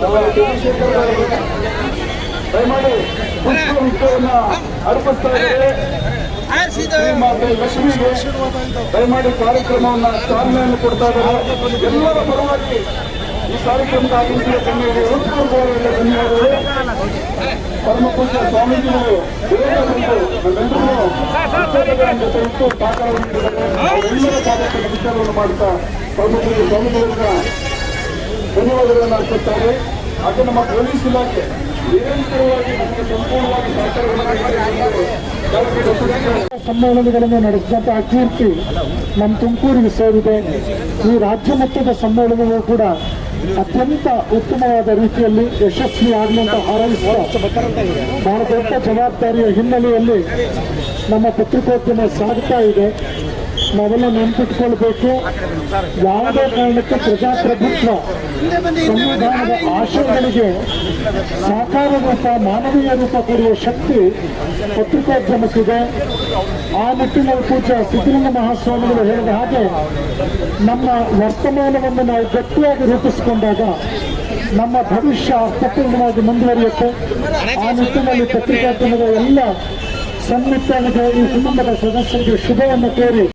ಚಂದ್ರಶೇಖರ್ ದಯಮಾಡಿ ಪುಷ್ಪವನ್ನ ಅರ್ಪಿಸ್ತಾ ಇದ್ದಾರೆ. ಶ್ರೀಮಾತೆ ಲಕ್ಷ್ಮಿಗೆ ದಯಮಾಡಿ ಕಾರ್ಯಕ್ರಮವನ್ನ ಚಾಲನೆಯನ್ನು ಕೊಡ್ತಾ ಇದ್ದಾರೆ. ಎಲ್ಲರ ಪರವಾಗಿ ಈ ಕಾರ್ಯಕ್ರಮದ ಆಗಮಿಸಿದ ಗಣ್ಯರಿಗೆ ಹೃತ್ಪೂರ್ವಕವಾದ ಧನ್ಯವಾದಗಳು. ಪರಮ ಪೂಜ್ಯ ಸ್ವಾಮೀಜಿಗಳು ನಮ್ಮೆಲ್ಲರೂ ಜೊತೆ ಇಟ್ಟು ಸಹಕಾರವನ್ನು ನೀಡಿದ್ದಾರೆ. ಎಲ್ಲರ ಕಾರ್ಯಕ್ರಮ ವಿಚಾರವನ್ನು ಮಾಡುತ್ತಾ ಪರಮ ಪೂಜ್ಯ ಸ್ವಾಮೀಜಿಗಳಿಂದ ಧನ್ಯವಾದಗಳನ್ನು ಅರ್ಪಿಸ್ತಾರೆ. ಹಾಗೆ ನಮ್ಮ ಪೊಲೀಸ್ ಇಲಾಖೆ ನಿರಂತರವಾಗಿ ನಮಗೆ ಸಂಪೂರ್ಣವಾಗಿ ಸಮ್ಮೇಳನಗಳನ್ನು ನಡೆಸಿದಂತಹ ಕೀರ್ತಿ ನಮ್ಮ ತುಮಕೂರಿಗೆ ಸೇರಿದೆ. ಈ ರಾಜ್ಯ ಮಟ್ಟದ ಸಮ್ಮೇಳನವೂ ಕೂಡ ಅತ್ಯಂತ ಉತ್ತಮವಾದ ರೀತಿಯಲ್ಲಿ ಯಶಸ್ವಿಯಾಗಲಿ ಅಂತ ಹಾರೈಸುವ ಬಹಳ ದೊಡ್ಡ ಜವಾಬ್ದಾರಿಯ ಹಿನ್ನೆಲೆಯಲ್ಲಿ ನಮ್ಮ ಪತ್ರಿಕೋದ್ಯಮ ಸಾಗ್ತಾ ಇದೆ. ನಾವೆಲ್ಲ ನೆನಪಿಟ್ಕೊಳ್ಬೇಕು, ಯಾವುದೇ ಕಾರಣಕ್ಕೆ ಪ್ರಜಾಪ್ರಭುತ್ವ ಸಂವಿಧಾನದ ಆಶಯಗಳಿಗೆ ಸಾಕಾರ ರೂಪ, ಮಾನವೀಯ ರೂಪ ಕೊಡುವ ಶಕ್ತಿ ಪತ್ರಿಕೋದ್ಯಮಕ್ಕಿದೆ. ಆ ನಿಟ್ಟಿನಲ್ಲಿ ಪೂಜ್ಯ ಸಿದ್ದಲಿಂಗ ಮಹಾಸ್ವಾಮಿಗಳು ಹೇಳಿದ ಹಾಗೆ ನಮ್ಮ ವರ್ತಮಾನವನ್ನು ನಾವು ಗಟ್ಟಿಯಾಗಿ ರೂಪಿಸಿಕೊಂಡಾಗ ನಮ್ಮ ಭವಿಷ್ಯ ಅರ್ಥಪೂರ್ಣವಾಗಿ ಮುಂದುವರಿಯುತ್ತೆ. ಆ ನಿಟ್ಟಿನಲ್ಲಿ ಪತ್ರಿಕೋದ್ಯಮದ ಎಲ್ಲ ಸನ್ಮಿತ್ರರಿಗೆ, ಈ ಕುಟುಂಬದ ಸದಸ್ಯರಿಗೆ ಶುಭವನ್ನು ಕೋರಿ